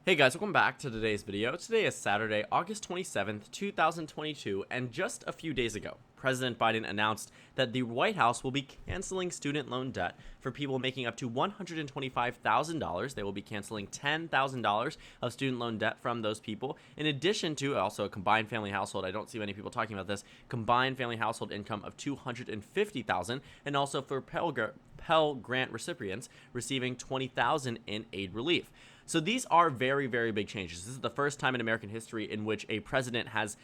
Hey guys, welcome back to today's video. Today is Saturday, August 27th, 2022, and just a few days ago, President Biden announced that the White House will be canceling student loan debt for people making up to $125,000. They will be canceling $10,000 of student loan debt from those people, in addition to also a combined family household. I don't see many people talking about this. Combined family household income of $250,000, and also for Pell Grant recipients receiving $20,000 in aid relief. So these are very, very big changes. This is the first time in American history in which a president has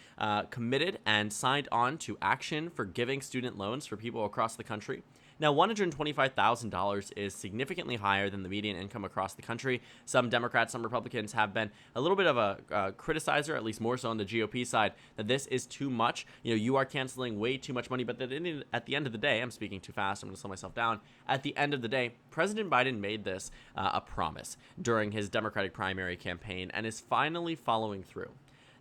committed and signed on to action for giving student loans for people across the country. Now, $125,000 is significantly higher than the median income across the country. Some Democrats, some Republicans have been a little bit of a criticizer, at least more so on the GOP side, that this is too much. You are canceling way too much money, but that at the end of the day, I'm speaking too fast, I'm going to slow myself down. At the end of the day, President Biden made this a promise during his Democratic primary campaign and is finally following through.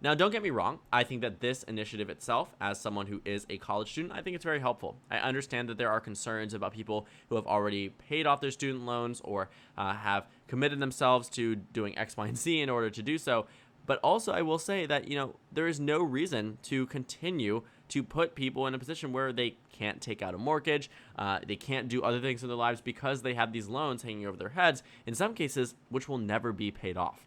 Now, don't get me wrong. I think that this initiative itself, as someone who is a college student, I think it's very helpful. I understand that there are concerns about people who have already paid off their student loans or have committed themselves to doing X, Y, and Z in order to do so. But also, I will say that, there is no reason to continue to put people in a position where they can't take out a mortgage, they can't do other things in their lives because they have these loans hanging over their heads, in some cases, which will never be paid off.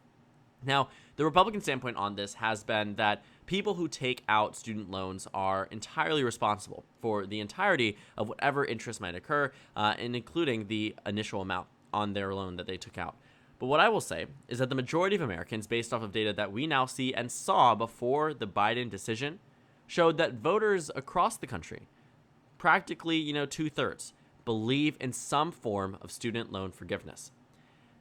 Now, the Republican standpoint on this has been that people who take out student loans are entirely responsible for the entirety of whatever interest might occur, and including the initial amount on their loan that they took out. But what I will say is that the majority of Americans, based off of data that we now see and saw before the Biden decision, showed that voters across the country, practically, 2/3, believe in some form of student loan forgiveness.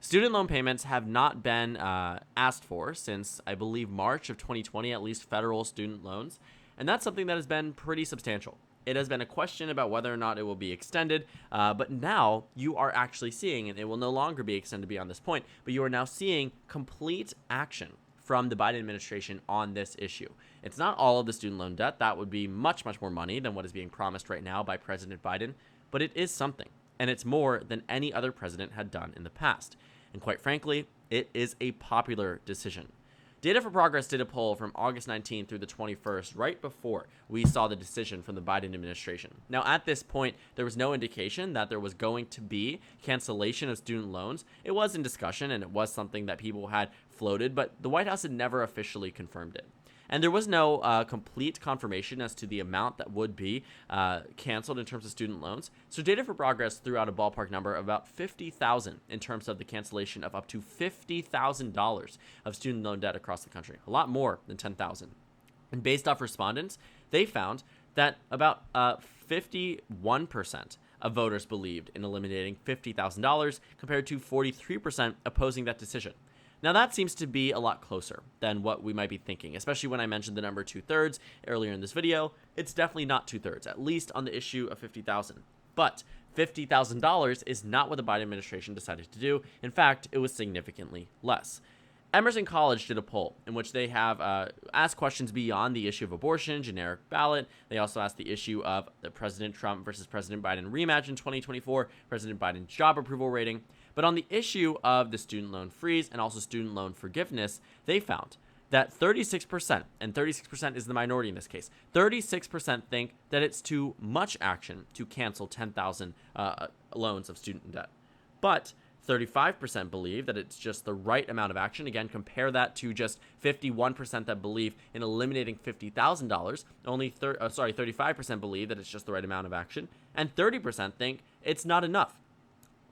Student loan payments have not been asked for since, I believe, March of 2020, at least federal student loans, and that's something that has been pretty substantial. It has been a question about whether or not it will be extended, but now you are actually seeing, and it will no longer be extended beyond this point, but you are now seeing complete action from the Biden administration on this issue. It's not all of the student loan debt. That would be much, much more money than what is being promised right now by President Biden, but it is something, and it's more than any other president had done in the past. And quite frankly, it is a popular decision. Data for Progress did a poll from August 19th through the 21st, right before we saw the decision from the Biden administration. Now, at this point, there was no indication that there was going to be cancellation of student loans. It was in discussion, and it was something that people had floated, but the White House had never officially confirmed it. And there was no complete confirmation as to the amount that would be canceled in terms of student loans. So Data for Progress threw out a ballpark number of about $50,000 in terms of the cancellation of up to $50,000 of student loan debt across the country. A lot more than $10,000. And based off respondents, they found that about 51% of voters believed in eliminating $50,000 compared to 43% opposing that decision. Now, that seems to be a lot closer than what we might be thinking, especially when I mentioned the number 2/3 earlier in this video. It's definitely not 2/3, at least on the issue of $50,000. But $50,000 is not what the Biden administration decided to do. In fact, it was significantly less. Emerson College did a poll in which they have asked questions beyond the issue of abortion, generic ballot. They also asked the issue of the President Trump versus President Biden rematch in 2024, President Biden's job approval rating. But on the issue of the student loan freeze and also student loan forgiveness, they found that 36%, and 36% is the minority in this case, 36% think that it's too much action to cancel 10,000 loans of student debt. But 35% believe that it's just the right amount of action. Again, compare that to just 51% that believe in eliminating $50,000. Only 35% believe that it's just the right amount of action, and 30% think it's not enough.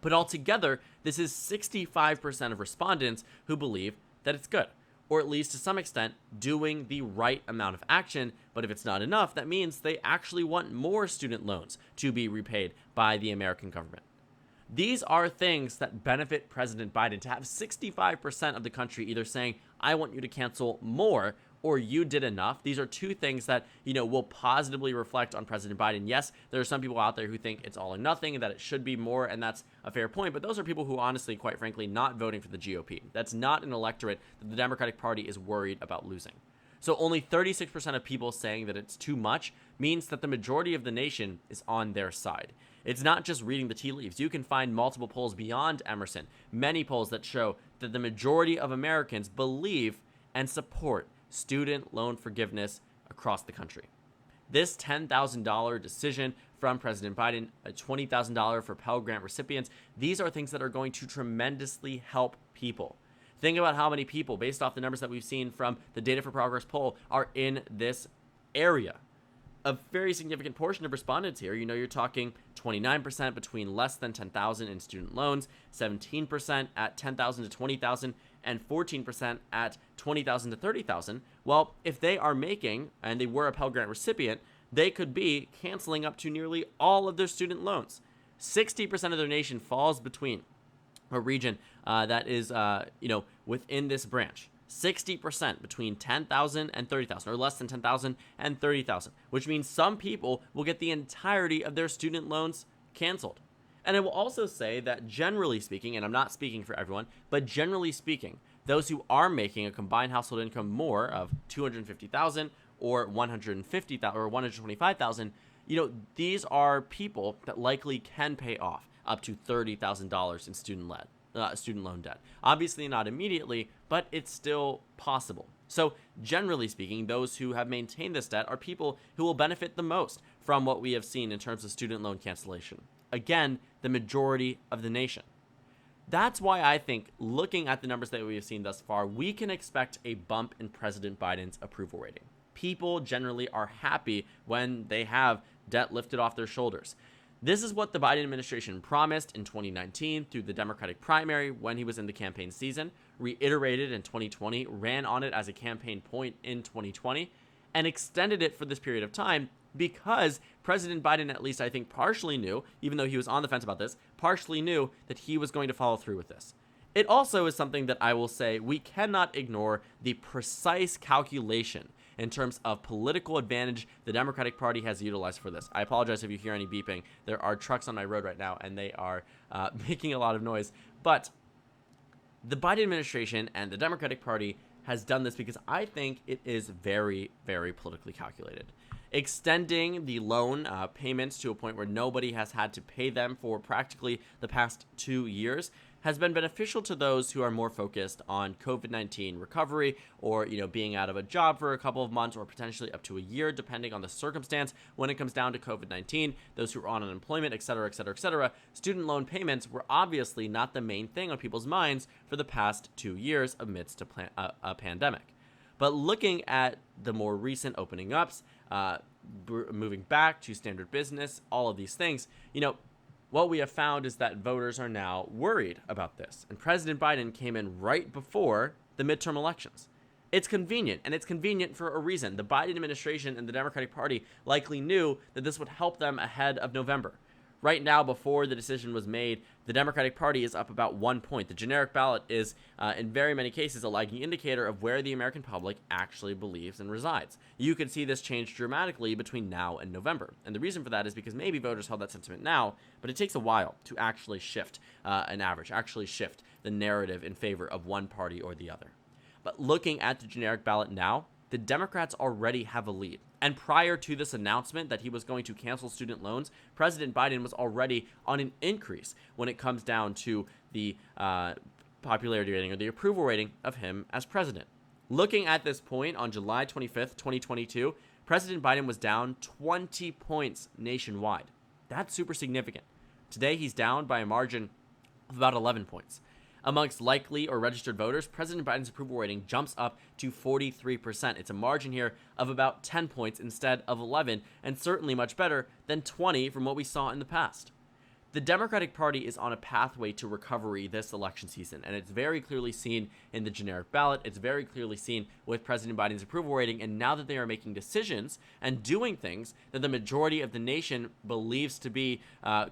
But altogether, this is 65% of respondents who believe that it's good, or at least to some extent doing the right amount of action. But if it's not enough, that means they actually want more student loans to be repaid by the American government. These are things that benefit President Biden. To have 65% of the country either saying, I want you to cancel more, or you did enough. These are two things that, will positively reflect on President Biden. Yes, there are some people out there who think it's all or nothing and that it should be more, and that's a fair point. But those are people who honestly, quite frankly, not voting for the GOP. That's not an electorate that the Democratic Party is worried about losing. So only 36% of people saying that it's too much means that the majority of the nation is on their side. It's not just reading the tea leaves. You can find multiple polls beyond Emerson, many polls that show that the majority of Americans believe and support student loan forgiveness across the country. This $10,000 decision from President Biden, a $20,000 for Pell Grant recipients, these are things that are going to tremendously help people. Think about how many people, based off the numbers that we've seen from the Data for Progress poll, are in this area. A very significant portion of respondents here, you're talking 29% between less than 10,000 in student loans, 17% at 10,000 to 20,000, and 14% at 20,000 to 30,000. Well, if they are making, and they were a Pell Grant recipient, they could be canceling up to nearly all of their student loans. 60% of their nation falls between a region that is, within this branch. 60% between 10,000 and 30,000, or less than 10,000 and 30,000, which means some people will get the entirety of their student loans canceled. And I will also say that generally speaking, and I'm not speaking for everyone, but generally speaking, those who are making a combined household income more of 250,000 or 150,000 or 125,000, these are people that likely can pay off up to $30,000 in student loan debt. Obviously not immediately, but it's still possible. So generally speaking, those who have maintained this debt are people who will benefit the most from what we have seen in terms of student loan cancellation. Again, the majority of the nation. That's why I think, looking at the numbers that we have seen thus far, we can expect a bump in President Biden's approval rating. People generally are happy when they have debt lifted off their shoulders. This is what the Biden administration promised in 2019 through the Democratic primary when he was in the campaign season, reiterated in 2020, ran on it as a campaign point in 2020, and extended it for this period of time because President Biden, at least I think partially knew, even though he was on the fence about this, partially knew that he was going to follow through with this. It also is something that I will say we cannot ignore the precise calculation in terms of political advantage the Democratic Party has utilized for this. I apologize if you hear any beeping. There are trucks on my road right now, and they are making a lot of noise. But the Biden administration and the Democratic Party has done this because I think it is very, very politically calculated. Extending the loan payments to a point where nobody has had to pay them for practically the past 2 years has been beneficial to those who are more focused on COVID-19 recovery or, being out of a job for a couple of months or potentially up to a year, depending on the circumstance when it comes down to COVID-19, those who are on unemployment, et cetera, et cetera, et cetera. Student loan payments were obviously not the main thing on people's minds for the past 2 years amidst a pandemic. But looking at the more recent opening ups, moving back to standard business, all of these things, what we have found is that voters are now worried about this. And President Biden came in right before the midterm elections. It's convenient, and it's convenient for a reason. The Biden administration and the Democratic Party likely knew that this would help them ahead of November. Right now, before the decision was made, the Democratic Party is up about 1 point. The generic ballot is, in very many cases, a lagging indicator of where the American public actually believes and resides. You could see this change dramatically between now and November. And the reason for that is because maybe voters held that sentiment now, but it takes a while to actually shift an average, actually shift the narrative in favor of one party or the other. But looking at the generic ballot now, the Democrats already have a lead. And prior to this announcement that he was going to cancel student loans, President Biden was already on an increase when it comes down to the popularity rating or the approval rating of him as president. Looking at this point on July 25th, 2022, President Biden was down 20 points nationwide. That's super significant. Today, he's down by a margin of about 11 points. Amongst likely or registered voters, President Biden's approval rating jumps up to 43%. It's a margin here of about 10 points instead of 11, and certainly much better than 20 from what we saw in the past. The Democratic Party is on a pathway to recovery this election season, and it's very clearly seen in the generic ballot. It's very clearly seen with President Biden's approval rating, and now that they are making decisions and doing things that the majority of the nation believes to be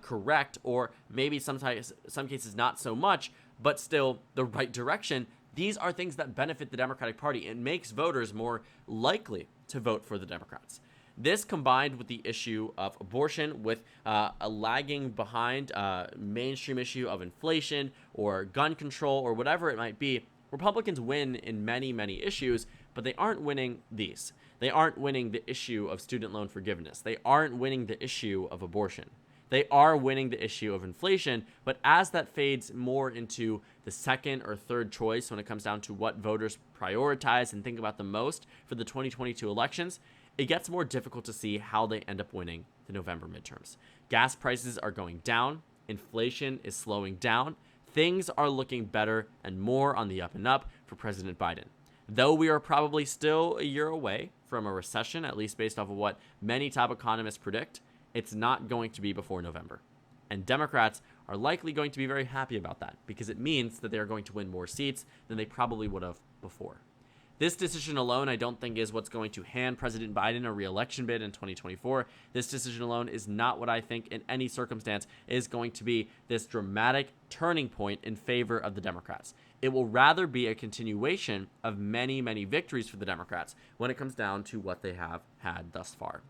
correct, or maybe some cases not so much, but still the right direction, these are things that benefit the Democratic Party. It makes voters more likely to vote for the Democrats. This, combined with the issue of abortion, with a lagging behind mainstream issue of inflation or gun control or whatever it might be, Republicans win in many, many issues, but they aren't winning these. They aren't winning the issue of student loan forgiveness. They aren't winning the issue of abortion. They are winning the issue of inflation, but as that fades more into the second or third choice when it comes down to what voters prioritize and think about the most for the 2022 elections, it gets more difficult to see how they end up winning the November midterms. Gas prices are going down, inflation is slowing down, things are looking better and more on the up and up for President Biden. Though we are probably still a year away from a recession, at least based off of what many top economists predict, it's not going to be before November. And Democrats are likely going to be very happy about that because it means that they are going to win more seats than they probably would have before. This decision alone, I don't think, is what's going to hand President Biden a re-election bid in 2024. This decision alone is not what I think in any circumstance is going to be this dramatic turning point in favor of the Democrats. It will rather be a continuation of many, many victories for the Democrats when it comes down to what they have had thus far.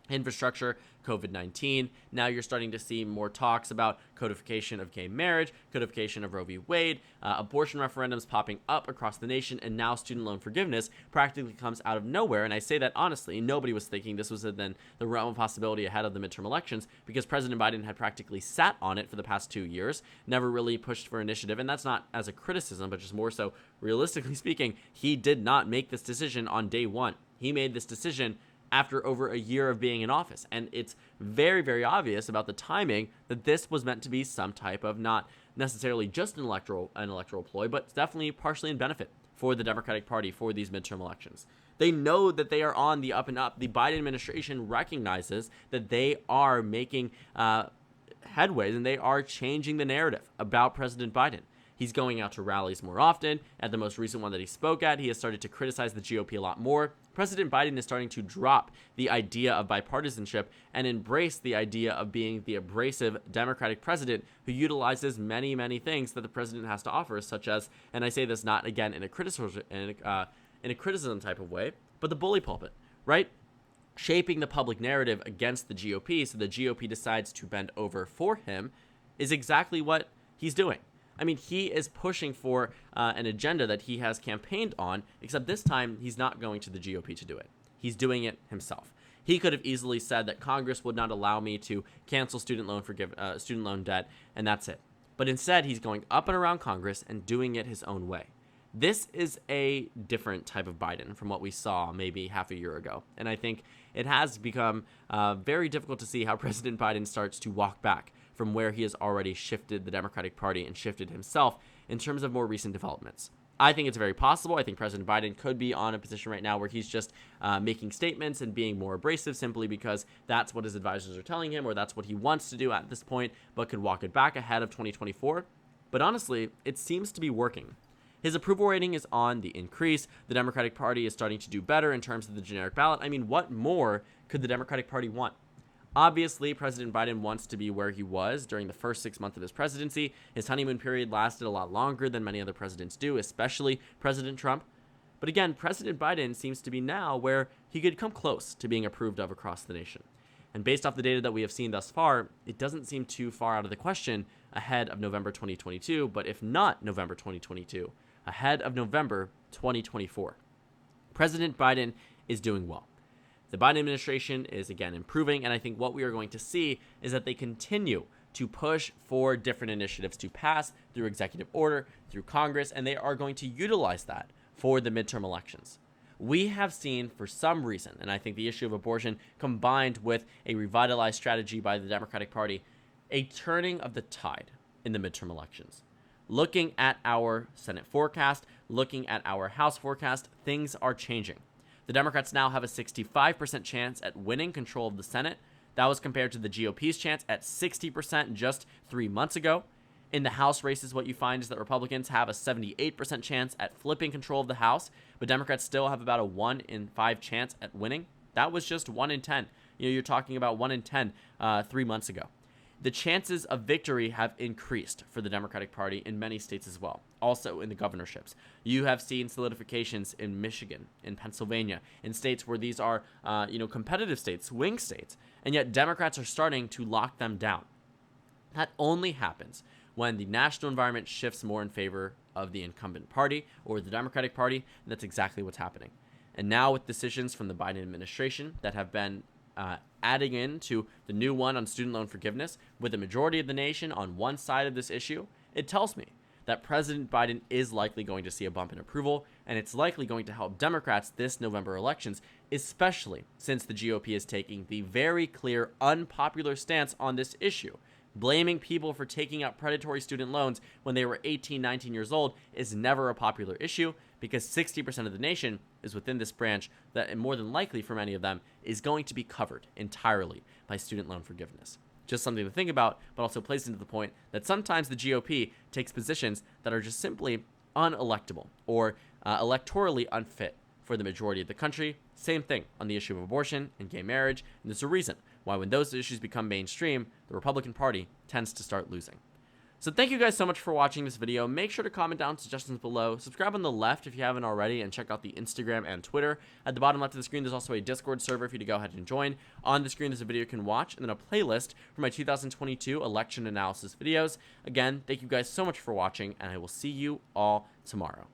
Infrastructure, COVID-19. Now you're starting to see more talks about codification of gay marriage, codification of Roe v. Wade, abortion referendums popping up across the nation, and now student loan forgiveness practically comes out of nowhere. And I say that honestly, nobody was thinking this was then the realm of possibility ahead of the midterm elections because President Biden had practically sat on it for the past 2 years, never really pushed for initiative. And that's not as a criticism, but just more so realistically speaking, he did not make this decision on day one. He made this decision after over a year of being in office. And it's very, very obvious about the timing that this was meant to be some type of not necessarily just an electoral ploy, but definitely partially in benefit for the Democratic Party for these midterm elections. They know that they are on the up and up. The Biden administration recognizes that they are making headways and they are changing the narrative about President Biden. He's going out to rallies more often. At the most recent one that he spoke at, he has started to criticize the GOP a lot more. President Biden is starting to drop the idea of bipartisanship and embrace the idea of being the abrasive Democratic president who utilizes many, many things that the president has to offer, such as, and I say this not again in a criticism type of way, but the bully pulpit, right? Shaping the public narrative against the GOP so the GOP decides to bend over for him is exactly what he's doing. I mean, he is pushing for an agenda that he has campaigned on, except this time he's not going to the GOP to do it. He's doing it himself. He could have easily said that Congress would not allow me to cancel student loan debt, and that's it. But instead, he's going up and around Congress and doing it his own way. This is a different type of Biden from what we saw maybe half a year ago. And I think it has become very difficult to see how President Biden starts to walk back from where he has already shifted the Democratic Party and shifted himself in terms of more recent developments. I think it's very possible. I think President Biden could be on a position right now where he's just making statements and being more abrasive simply because that's what his advisors are telling him or that's what he wants to do at this point, but could walk it back ahead of 2024. But honestly, it seems to be working. His approval rating is on the increase. The Democratic Party is starting to do better in terms of the generic ballot. I mean, what more could the Democratic Party want? Obviously, President Biden wants to be where he was during the first 6 months of his presidency. His honeymoon period lasted a lot longer than many other presidents do, especially President Trump. But again, President Biden seems to be now where he could come close to being approved of across the nation. And based off the data that we have seen thus far, it doesn't seem too far out of the question ahead of November 2022, but if not November 2022, ahead of November 2024. President Biden is doing well. The Biden administration is, again, improving, and I think what we are going to see is that they continue to push for different initiatives to pass through executive order, through Congress, and they are going to utilize that for the midterm elections. We have seen, for some reason, and I think the issue of abortion combined with a revitalized strategy by the Democratic Party, a turning of the tide in the midterm elections. Looking at our Senate forecast, looking at our House forecast, things are changing. The Democrats now have a 65% chance at winning control of the Senate. That was compared to the GOP's chance at 60% just 3 months ago. In the House races, what you find is that Republicans have a 78% chance at flipping control of the House, but Democrats still have about a 1 in 5 chance at winning. That was just 1 in 10. You're talking about 1 in 10 3 months ago. The chances of victory have increased for the Democratic Party in many states as well. Also in the governorships. You have seen solidifications in Michigan, in Pennsylvania, in states where these are, competitive states, swing states, and yet Democrats are starting to lock them down. That only happens when the national environment shifts more in favor of the incumbent party or the Democratic Party, and that's exactly what's happening. And now with decisions from the Biden administration that have been adding into the new one on student loan forgiveness with the majority of the nation on one side of this issue, it tells me that President Biden is likely going to see a bump in approval, and it's likely going to help Democrats this November elections, especially since the GOP is taking the very clear, unpopular stance on this issue. Blaming people for taking out predatory student loans when they were 18, 19 years old is never a popular issue because 60% of the nation is within this branch that, and more than likely for many of them, is going to be covered entirely by student loan forgiveness. Just something to think about, but also plays into the point that sometimes the GOP takes positions that are just simply unelectable or electorally unfit for the majority of the country. Same thing on the issue of abortion and gay marriage, and there's a reason why when those issues become mainstream, the Republican Party tends to start losing. So thank you guys so much for watching this video. Make sure to comment down suggestions below. Subscribe on the left if you haven't already, and check out the Instagram and Twitter. At the bottom left of the screen, there's also a Discord server for you to go ahead and join. On the screen, there's a video you can watch, and then a playlist for my 2022 election analysis videos. Again, thank you guys so much for watching, and I will see you all tomorrow.